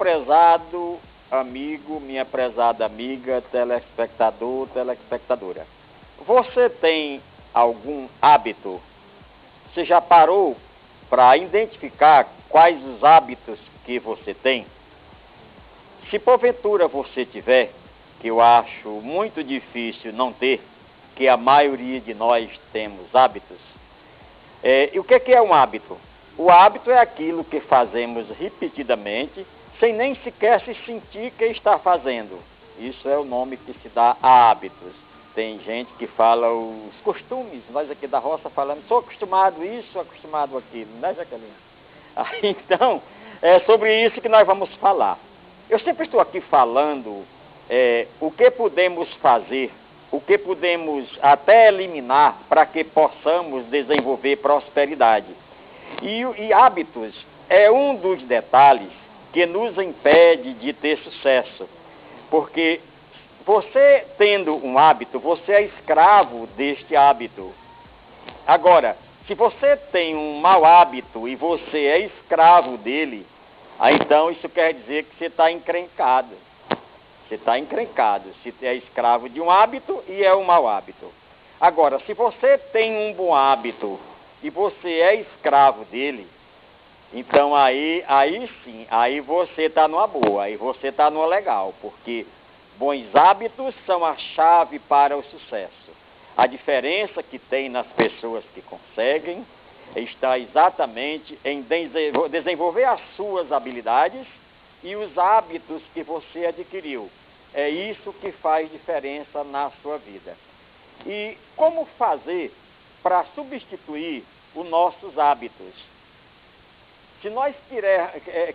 prezado amigo, minha prezada amiga, telespectador, telespectadora, você tem algum hábito? Você já parou para identificar quais os hábitos que você tem? Se porventura você tiver, que eu acho muito difícil não ter, que a maioria de nós temos hábitos. E o que é um hábito? O hábito é aquilo que fazemos repetidamente, sem nem sequer se sentir que está fazendo. Isso é o nome que se dá a hábitos. Tem gente que fala os costumes, nós aqui da roça falamos, sou acostumado a isso, acostumado àquilo, né, Jaqueline? Então, é sobre isso que nós vamos falar. Eu sempre estou aqui falando o que podemos fazer, o que podemos até eliminar para que possamos desenvolver prosperidade. E hábitos é um dos detalhes que nos impede de ter sucesso, porque você tendo um hábito, você é escravo deste hábito. Agora, se você tem um mau hábito e você é escravo dele, então isso quer dizer que você está encrencado. Você está encrencado, se é escravo de um hábito e é um mau hábito. Agora, se você tem um bom hábito e você é escravo dele, então aí sim, aí você está numa boa, aí você está numa legal, porque bons hábitos são a chave para o sucesso. A diferença que tem nas pessoas que conseguem está exatamente em desenvolver as suas habilidades e os hábitos que você adquiriu. É isso que faz diferença na sua vida. E como fazer para substituir os nossos hábitos? Se nós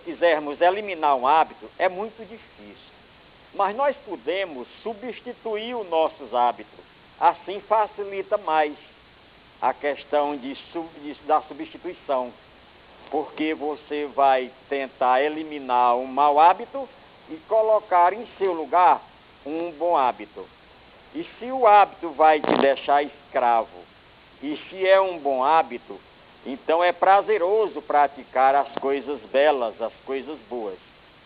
quisermos eliminar um hábito, é muito difícil. Mas nós podemos substituir os nossos hábitos. Assim facilita mais a questão da substituição. Porque você vai tentar eliminar um mau hábito e colocar em seu lugar um bom hábito. E se o hábito vai te deixar escravo, e se é um bom hábito, então é prazeroso praticar as coisas belas, as coisas boas.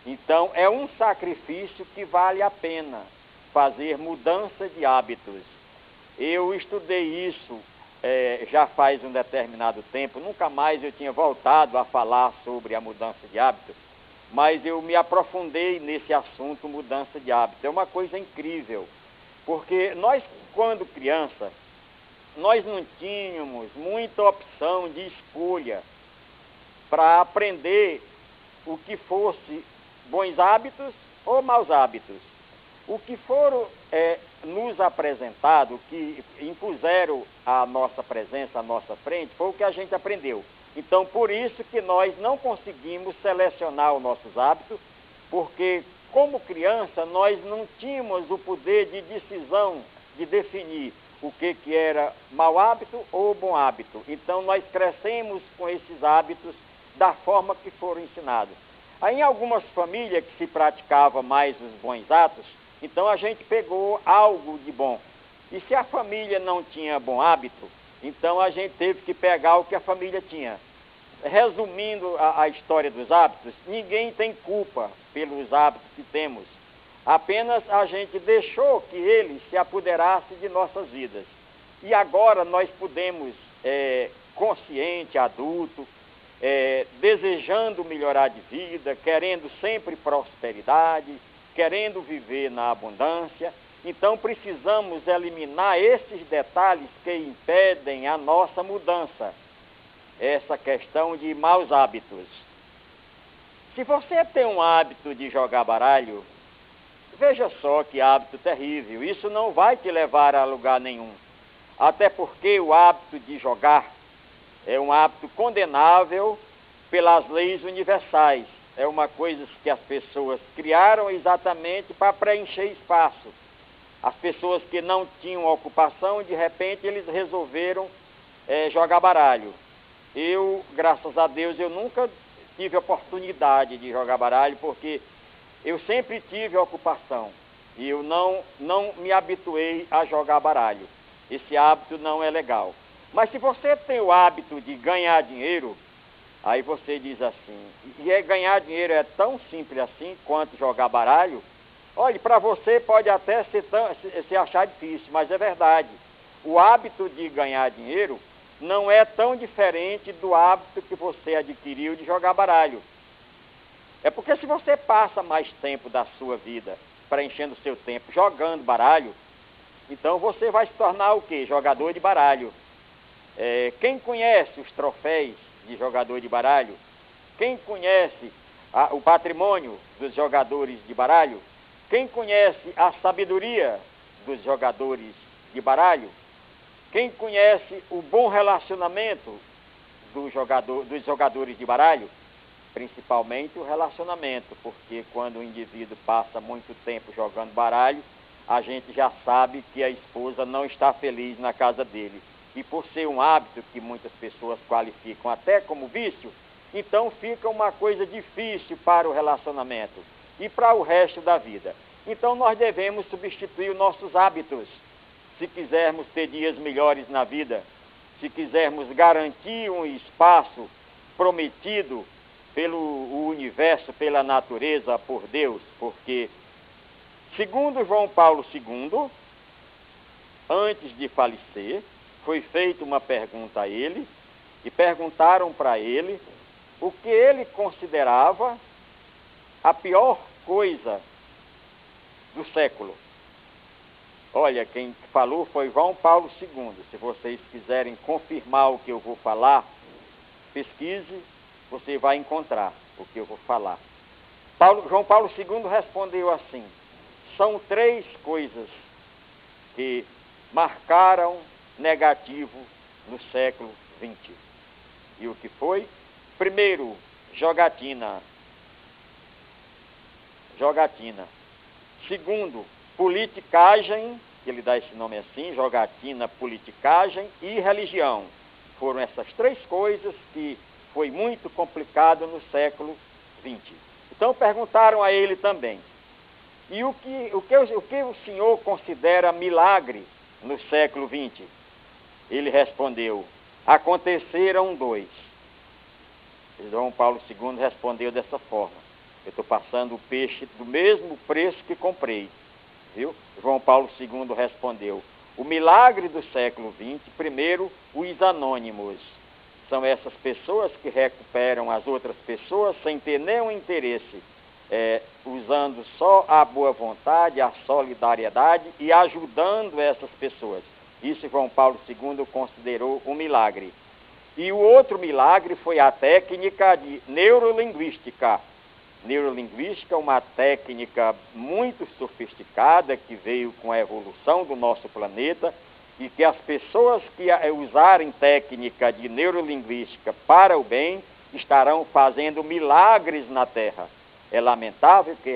Então é um sacrifício que vale a pena fazer mudança de hábitos. Eu estudei isso já faz um determinado tempo, nunca mais eu tinha voltado a falar sobre a mudança de hábito, mas eu me aprofundei nesse assunto, mudança de hábito. É uma coisa incrível, porque nós, quando criança, nós não tínhamos muita opção de escolha para aprender o que fosse bons hábitos ou maus hábitos. O que foram nos apresentado, que impuseram a nossa presença, à nossa frente, foi o que a gente aprendeu. Então, por isso que nós não conseguimos selecionar os nossos hábitos, porque, como criança, nós não tínhamos o poder de decisão, de definir o que era mau hábito ou bom hábito. Então, nós crescemos com esses hábitos da forma que foram ensinados. Aí, em algumas famílias que se praticava mais os bons atos, então a gente pegou algo de bom. E se a família não tinha bom hábito, então a gente teve que pegar o que a família tinha. Resumindo a história dos hábitos, ninguém tem culpa pelos hábitos que temos. Apenas a gente deixou que eles se apoderassem de nossas vidas. E agora nós podemos, consciente, adulto, desejando melhorar de vida, querendo sempre prosperidade, querendo viver na abundância. Então precisamos eliminar esses detalhes que impedem a nossa mudança. Essa questão de maus hábitos. Se você tem um hábito de jogar baralho, veja só que hábito terrível. Isso não vai te levar a lugar nenhum. Até porque o hábito de jogar é um hábito condenável pelas leis universais. É uma coisa que as pessoas criaram exatamente para preencher espaço. As pessoas que não tinham ocupação, de repente eles resolveram jogar baralho. Eu, graças a Deus, eu nunca tive oportunidade de jogar baralho, porque eu sempre tive ocupação. E eu não me habituei a jogar baralho. Esse hábito não é legal. Mas se você tem o hábito de ganhar dinheiro, Aí você diz assim, ganhar dinheiro é tão simples assim quanto jogar baralho? Olha, para você pode até se achar difícil, mas é verdade. O hábito de ganhar dinheiro não é tão diferente do hábito que você adquiriu de jogar baralho. É porque se você passa mais tempo da sua vida preenchendo o seu tempo jogando baralho, então você vai se tornar o quê? Jogador de baralho. Quem conhece os troféus de jogador de baralho? Quem conhece o patrimônio dos jogadores de baralho? Quem conhece a sabedoria dos jogadores de baralho? Quem conhece o bom relacionamento dos jogadores de baralho? Principalmente o relacionamento, porque quando o indivíduo passa muito tempo jogando baralho, a gente já sabe que a esposa não está feliz na casa dele. E por ser um hábito que muitas pessoas qualificam até como vício, então fica uma coisa difícil para o relacionamento e para o resto da vida. Então nós devemos substituir os nossos hábitos, se quisermos ter dias melhores na vida, se quisermos garantir um espaço prometido pelo universo, pela natureza, por Deus, porque, segundo João Paulo II, antes de falecer, foi feita uma pergunta a ele, e perguntaram para ele o que ele considerava a pior coisa do século. Olha, quem falou foi João Paulo II. Se vocês quiserem confirmar o que eu vou falar, pesquise, você vai encontrar o que eu vou falar. João Paulo II respondeu assim: são 3 coisas que marcaram negativo no século XX. E o que foi? Primeiro, jogatina. Segundo, politicagem, que ele dá esse nome assim, jogatina, politicagem e religião. Foram essas 3 coisas que foi muito complicado no século XX. Então perguntaram a ele também, e o que o senhor considera milagre no século XX? Ele respondeu, aconteceram 2. João Paulo II respondeu dessa forma: eu estou passando o peixe do mesmo preço que comprei, viu? João Paulo II respondeu, o milagre do século XX, primeiro, os anônimos. São essas pessoas que recuperam as outras pessoas sem ter nenhum interesse, usando só a boa vontade, a solidariedade e ajudando essas pessoas. Isso João Paulo II considerou um milagre. E o outro milagre foi a técnica de neurolinguística. Neurolinguística é uma técnica muito sofisticada que veio com a evolução do nosso planeta e que as pessoas que usarem técnica de neurolinguística para o bem estarão fazendo milagres na Terra. É lamentável que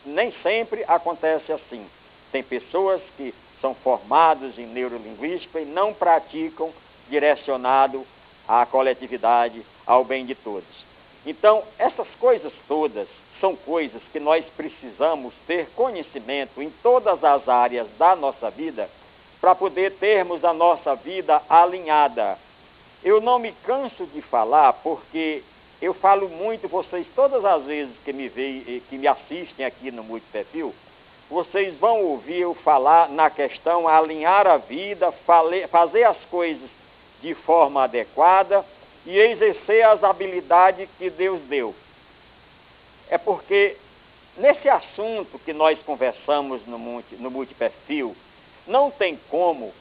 nem sempre acontece assim. Tem pessoas que são formadas em neurolinguística e não praticam direcionado à coletividade, ao bem de todos. Então, essas coisas todas são coisas que nós precisamos ter conhecimento em todas as áreas da nossa vida para poder termos a nossa vida alinhada. Eu não me canso de falar porque eu falo muito, vocês todas as vezes que me veem, que me assistem aqui no Multiperfil, vocês vão ouvir eu falar na questão alinhar a vida, fazer as coisas de forma adequada e exercer as habilidades que Deus deu. É porque nesse assunto que nós conversamos no Multiperfil, não tem como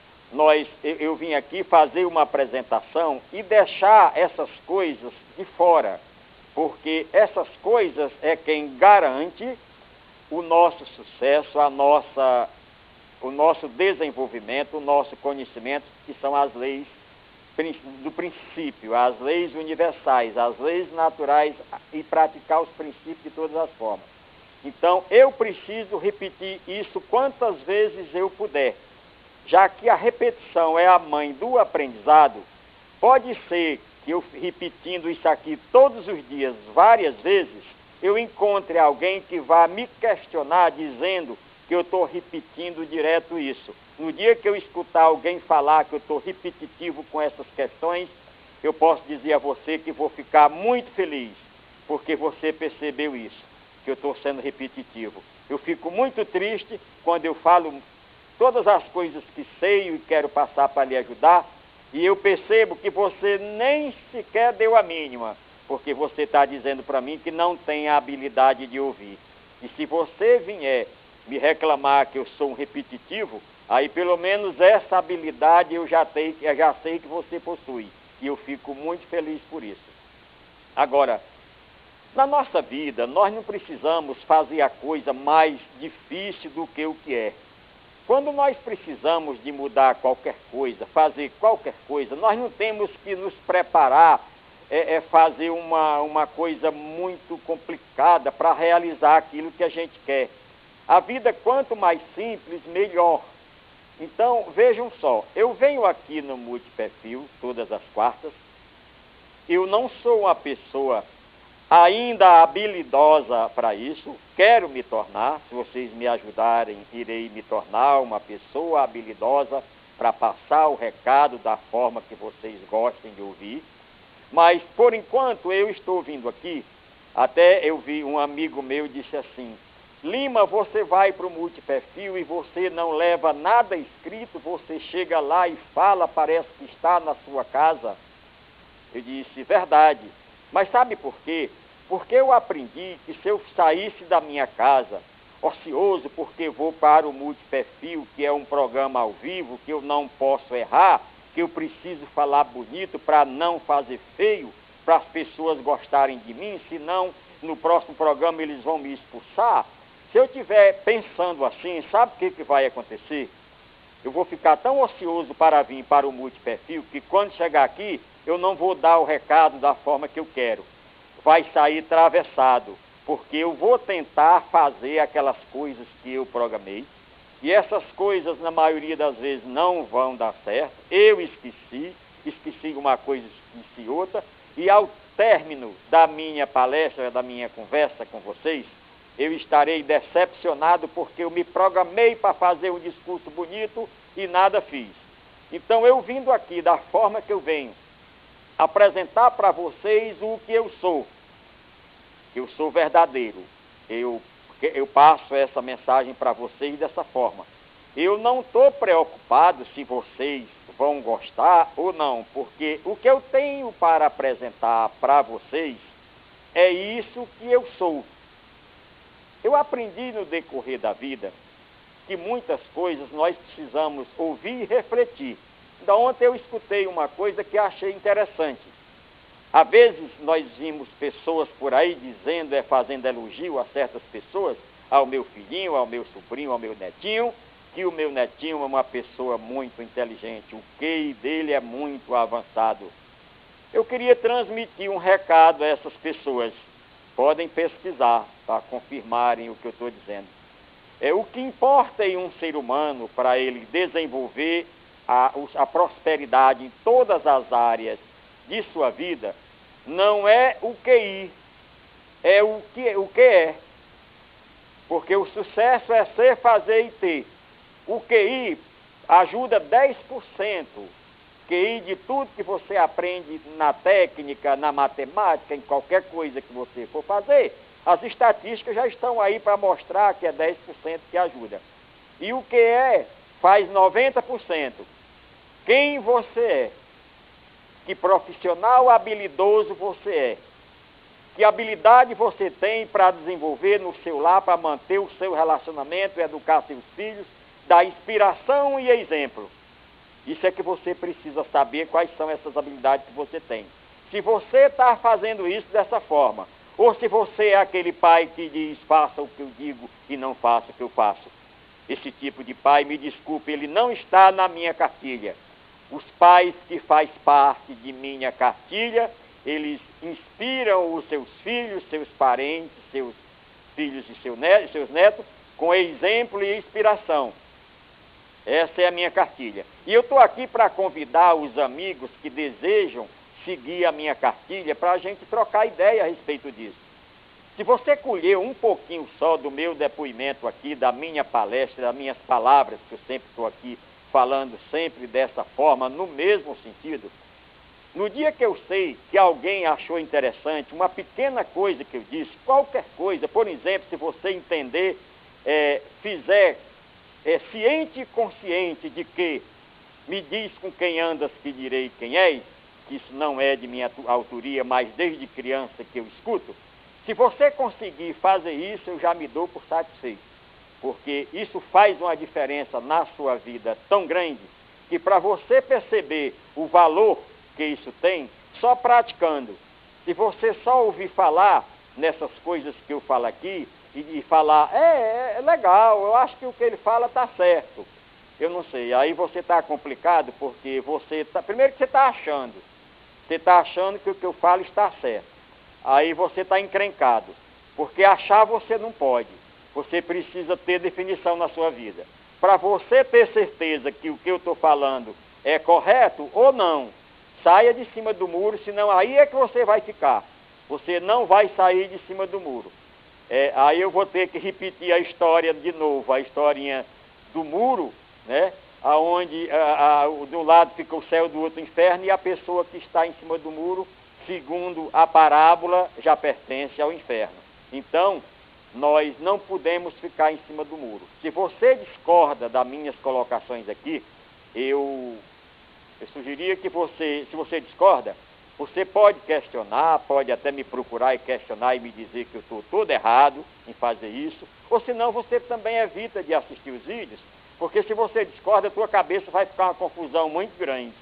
eu vim aqui fazer uma apresentação e deixar essas coisas de fora, porque essas coisas é quem garante o nosso sucesso, o nosso desenvolvimento, o nosso conhecimento, que são as leis do princípio, as leis universais, as leis naturais e praticar os princípios de todas as formas. Então, eu preciso repetir isso quantas vezes eu puder, já que a repetição é a mãe do aprendizado. Pode ser que eu, repetindo isso aqui todos os dias, várias vezes, eu encontre alguém que vá me questionar dizendo que eu estou repetindo direto isso. No dia que eu escutar alguém falar que eu estou repetitivo com essas questões, eu posso dizer a você que vou ficar muito feliz, porque você percebeu isso, que eu estou sendo repetitivo. Eu fico muito triste quando eu falo todas as coisas que sei e quero passar para lhe ajudar, e eu percebo que você nem sequer deu a mínima, porque você está dizendo para mim que não tem a habilidade de ouvir. E se você vier me reclamar que eu sou um repetitivo, aí pelo menos essa habilidade eu já sei que você possui. E eu fico muito feliz por isso. Agora, na nossa vida, nós não precisamos fazer a coisa mais difícil do que o que é. Quando nós precisamos de mudar qualquer coisa, fazer qualquer coisa, nós não temos que nos preparar, fazer uma coisa muito complicada para realizar aquilo que a gente quer. A vida, quanto mais simples, melhor. Então, vejam só, eu venho aqui no Multiperfil todas as quartas. Eu não sou uma pessoa ainda habilidosa para isso, quero me tornar. Se vocês me ajudarem, irei me tornar uma pessoa habilidosa para passar o recado da forma que vocês gostem de ouvir. Mas, por enquanto, eu estou vindo aqui, até eu vi um amigo meu disse assim: Lima, você vai para o Multiperfil e você não leva nada escrito, você chega lá e fala, parece que está na sua casa. Eu disse, verdade. Mas sabe por quê? Porque eu aprendi que se eu saísse da minha casa, ocioso, porque vou para o Multiperfil, que é um programa ao vivo, que eu não posso errar, que eu preciso falar bonito para não fazer feio, para as pessoas gostarem de mim, senão no próximo programa eles vão me expulsar. Se eu estiver pensando assim, sabe o que vai acontecer? Eu vou ficar tão ocioso para vir para o Multiperfil que quando chegar aqui, eu não vou dar o recado da forma que eu quero. Vai sair atravessado, porque eu vou tentar fazer aquelas coisas que eu programei, e essas coisas, na maioria das vezes, não vão dar certo. Eu esqueci uma coisa, esqueci outra, e ao término da minha palestra, da minha conversa com vocês, eu estarei decepcionado porque eu me programei para fazer um discurso bonito e nada fiz. Então, eu vindo aqui da forma que eu venho, apresentar para vocês o que eu sou. Eu sou verdadeiro. Eu passo essa mensagem para vocês dessa forma. Eu não estou preocupado se vocês vão gostar ou não, porque o que eu tenho para apresentar para vocês é isso que eu sou. Eu aprendi no decorrer da vida que muitas coisas nós precisamos ouvir e refletir. Da ontem eu escutei uma coisa que achei interessante. Às vezes nós vimos pessoas por aí dizendo, fazendo elogio a certas pessoas, ao meu filhinho, ao meu sobrinho, ao meu netinho, que o meu netinho é uma pessoa muito inteligente, o QI dele é muito avançado. Eu queria transmitir um recado a essas pessoas. Podem pesquisar para confirmarem o que eu estou dizendo. O que importa em um ser humano para ele desenvolver a prosperidade em todas as áreas de sua vida não é o QI, é o que é. Porque o sucesso é ser, fazer e ter. O QI ajuda 10%. QI de tudo que você aprende na técnica, na matemática, em qualquer coisa que você for fazer. As estatísticas já estão aí para mostrar que é 10% que ajuda. E o que faz 90%. Quem você é? Que profissional habilidoso você é? Que habilidade você tem para desenvolver no seu lar, para manter o seu relacionamento, educar seus filhos, dar inspiração e exemplo? Isso é que você precisa saber quais são essas habilidades que você tem. Se você está fazendo isso dessa forma, ou se você é aquele pai que diz, faça o que eu digo e não faça o que eu faço. Esse tipo de pai, me desculpe, ele não está na minha cartilha. Os pais que fazem parte de minha cartilha, eles inspiram os seus filhos, seus parentes, seus filhos e seus netos, com exemplo e inspiração. Essa é a minha cartilha. E eu estou aqui para convidar os amigos que desejam seguir a minha cartilha para a gente trocar ideia a respeito disso. Se você colher um pouquinho só do meu depoimento aqui, da minha palestra, das minhas palavras, que eu sempre estou aqui falando sempre dessa forma, no mesmo sentido, No dia que eu sei que alguém achou interessante uma pequena coisa que eu disse, qualquer coisa, por exemplo, se você entender, fizer ciente e consciente de que me diz com quem andas que direi quem és, que isso não é de minha autoria, mas desde criança que eu escuto, se você conseguir fazer isso, eu já me dou por satisfeito, porque isso faz uma diferença na sua vida tão grande, que para você perceber o valor que isso tem, só praticando. Se você só ouvir falar nessas coisas que eu falo aqui, e falar, é legal, eu acho que o que ele fala está certo, eu não sei, aí você está complicado, porque você está, primeiro que você está achando que o que eu falo está certo, aí você está encrencado, porque achar você não pode, você precisa ter definição na sua vida. Para você ter certeza que o que eu estou falando é correto ou não, saia de cima do muro, senão aí é que você vai ficar, você não vai sair de cima do muro. Aí eu vou ter que repetir a história de novo, a historinha do muro, né? Onde de um lado fica o céu, do outro o inferno, e a pessoa que está em cima do muro, segundo a parábola, já pertence ao inferno. Então, nós não podemos ficar em cima do muro. Se você discorda das minhas colocações aqui, eu sugeriria que você, se você discorda, você pode questionar, pode até me procurar e questionar e me dizer que eu estou todo errado em fazer isso, ou senão você também evita de assistir os vídeos, porque se você discorda, a tua cabeça vai ficar uma confusão muito grande.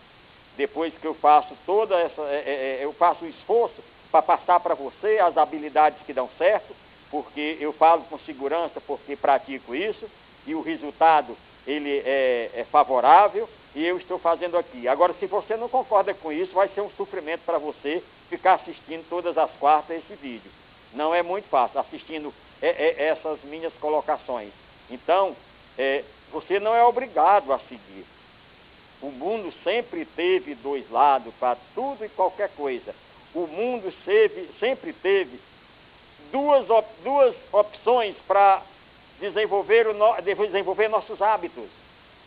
Depois que eu faço eu faço o esforço para passar para você as habilidades que dão certo, porque eu falo com segurança, porque pratico isso, e o resultado ele é favorável, e eu estou fazendo aqui. Agora, se você não concorda com isso, vai ser um sofrimento para você ficar assistindo todas as quartas esse vídeo. Não é muito fácil, assistindo essas minhas colocações. Então, você não é obrigado a seguir. O mundo sempre teve dois lados para tudo e qualquer coisa. O mundo sempre teve duas opções para desenvolver nossos hábitos.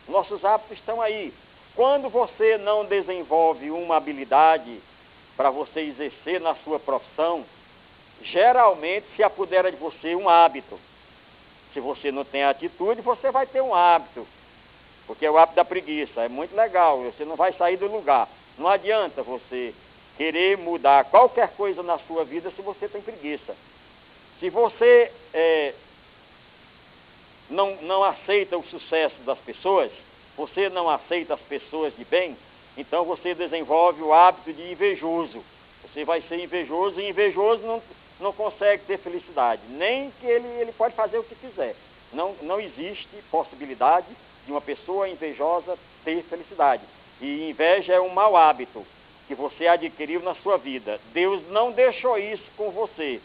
Nossos hábitos estão aí. Quando você não desenvolve uma habilidade para você exercer na sua profissão, geralmente se apodera de você um hábito. Se você não tem atitude, você vai ter um hábito, porque é o hábito da preguiça. É muito legal, você não vai sair do lugar. Não adianta você querer mudar qualquer coisa na sua vida se você tem preguiça. Se você não aceita o sucesso das pessoas, você não aceita as pessoas de bem, então você desenvolve o hábito de invejoso. Você vai ser invejoso, e invejoso não consegue ter felicidade, nem que ele pode fazer o que quiser. Não existe possibilidade de uma pessoa invejosa ter felicidade. E inveja é um mau hábito que você adquiriu na sua vida. Deus não deixou isso com você.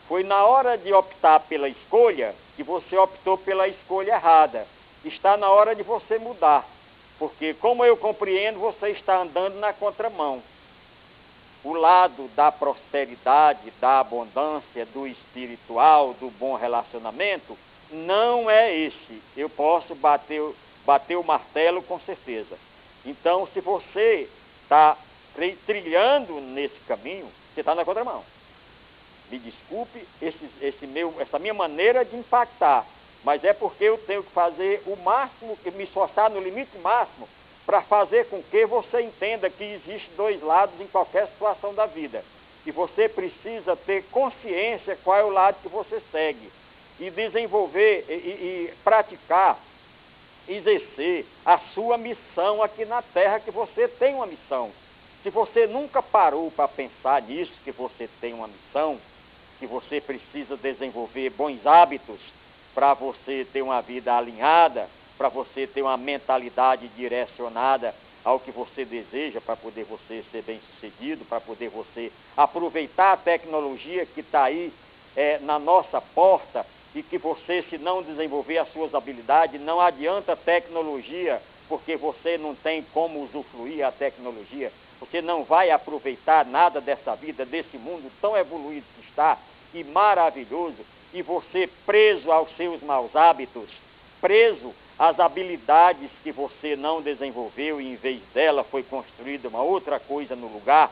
Foi na hora de optar pela escolha que você optou pela escolha errada. Está na hora de você mudar, porque, como eu compreendo, você está andando na contramão. O lado da prosperidade, da abundância, do espiritual, do bom relacionamento, não é esse. Eu posso bater o martelo com certeza. Então, se você está trilhando nesse caminho, você está na contramão. Me desculpe essa minha maneira de impactar, mas é porque eu tenho que fazer o máximo, me esforçar no limite máximo, para fazer com que você entenda que existe dois lados em qualquer situação da vida. E você precisa ter consciência qual é o lado que você segue. E desenvolver e praticar, exercer a sua missão aqui na Terra, que você tem uma missão. Se você nunca parou para pensar nisso, que você tem uma missão, que você precisa desenvolver bons hábitos para você ter uma vida alinhada, para você ter uma mentalidade direcionada ao que você deseja, para poder você ser bem-sucedido, para poder você aproveitar a tecnologia que está aí na nossa porta, e que você, se não desenvolver as suas habilidades, não adianta tecnologia, porque você não tem como usufruir a tecnologia. Você não vai aproveitar nada dessa vida, desse mundo tão evoluído que está, e maravilhoso, e você preso aos seus maus hábitos, preso às habilidades que você não desenvolveu e em vez dela foi construída uma outra coisa no lugar.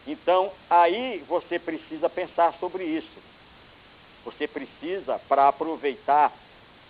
Então, aí você precisa pensar sobre isso. Você precisa, para aproveitar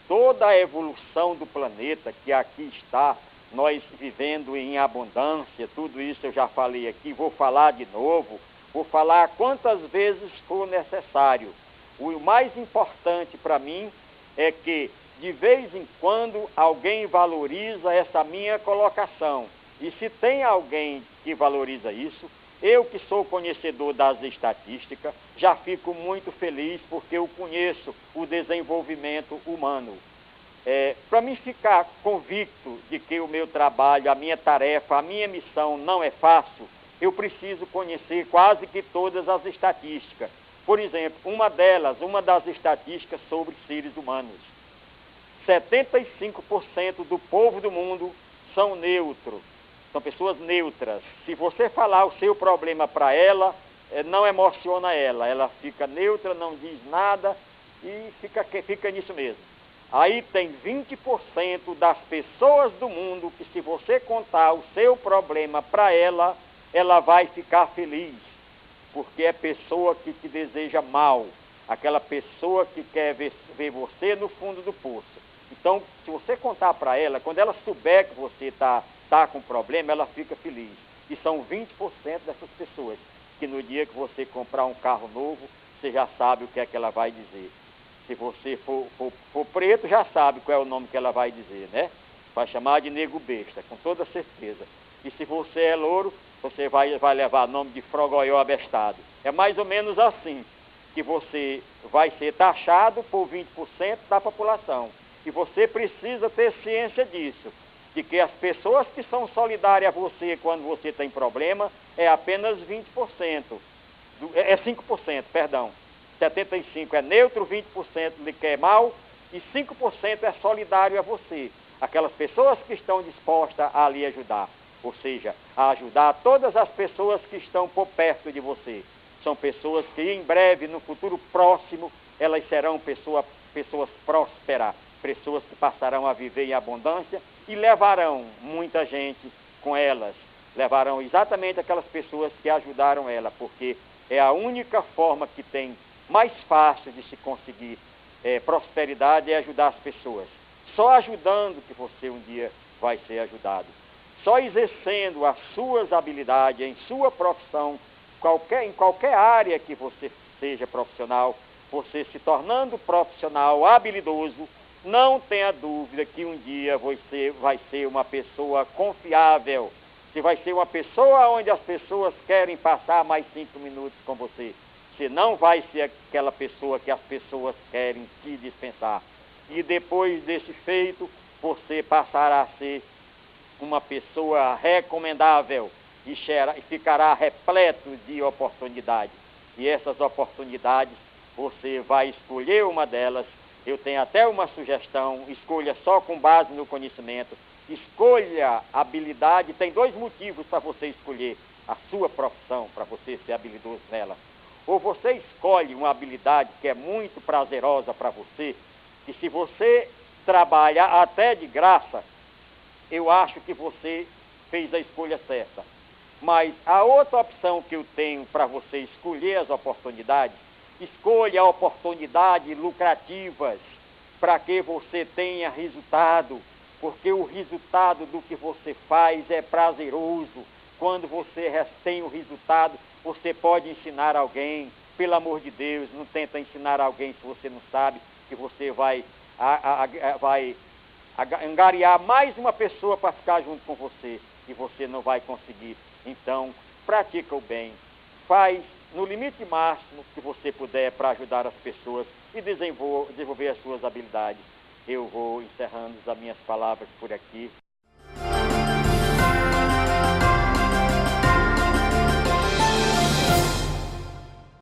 toda a evolução do planeta que aqui está, nós vivendo em abundância, tudo isso eu já falei aqui, vou falar de novo, vou falar quantas vezes for necessário. O mais importante para mim é que, de vez em quando, alguém valoriza essa minha colocação. E se tem alguém que valoriza isso, eu que sou conhecedor das estatísticas, já fico muito feliz porque eu conheço o desenvolvimento humano. Para mim ficar convicto de que o meu trabalho, a minha tarefa, a minha missão não é fácil, eu preciso conhecer quase que todas as estatísticas. Por exemplo, uma das estatísticas sobre seres humanos. 75% do povo do mundo são neutros, são pessoas neutras. Se você falar o seu problema para ela, não emociona ela fica neutra, não diz nada e fica nisso mesmo. Aí tem 20% das pessoas do mundo que, se você contar o seu problema para ela, ela vai ficar feliz, porque é pessoa que te deseja mal, aquela pessoa que quer ver você no fundo do poço. Então, se você contar para ela, quando ela souber que você tá com problema, ela fica feliz. E são 20% dessas pessoas que no dia que você comprar um carro novo, você já sabe o que é que ela vai dizer. Se você for preto, já sabe qual é o nome que ela vai dizer, né? Vai chamar de nego besta, com toda certeza. E se você é louro, você vai levar o nome de frogoió abestado. É mais ou menos assim que você vai ser taxado por 20% da população. E você precisa ter ciência disso, de que as pessoas que são solidárias a você quando você tem problema é apenas 20%. É 5%, perdão. 75% é neutro, 20% lhe quer mal e 5% é solidário a você. Aquelas pessoas que estão dispostas a lhe ajudar. Ou seja, a ajudar todas as pessoas que estão por perto de você. São pessoas que em breve, no futuro próximo, elas serão pessoas prósperas, pessoas que passarão a viver em abundância e levarão muita gente com elas. Levarão exatamente aquelas pessoas que ajudaram ela, porque é a única forma que tem mais fácil de se conseguir prosperidade é ajudar as pessoas. Só ajudando que você um dia vai ser ajudado. Só exercendo as suas habilidades em sua profissão, em qualquer área que você seja profissional, você se tornando profissional habilidoso, não tenha dúvida que um dia você vai ser uma pessoa confiável. Você vai ser uma pessoa onde as pessoas querem passar mais 5 minutos com você. Você não vai ser aquela pessoa que as pessoas querem te dispensar. E depois desse feito, você passará a ser uma pessoa recomendável e ficará repleto de oportunidades. E essas oportunidades, você vai escolher uma delas. Eu tenho até uma sugestão: escolha só com base no conhecimento. Escolha habilidade. Tem 2 motivos para você escolher a sua profissão, para você ser habilidoso nela. Ou você escolhe uma habilidade que é muito prazerosa para você, e se você trabalha até de graça, eu acho que você fez a escolha certa. Mas a outra opção que eu tenho para você escolher as oportunidades, escolha oportunidades lucrativas para que você tenha resultado, porque o resultado do que você faz é prazeroso. Quando você tem o resultado, você pode ensinar alguém. Pelo amor de Deus, não tenta ensinar alguém se você não sabe, que você vai angariar mais uma pessoa para ficar junto com você e você não vai conseguir. Então, pratica o bem. Faz no limite máximo que você puder para ajudar as pessoas e desenvolver as suas habilidades. Eu vou encerrando as minhas palavras por aqui.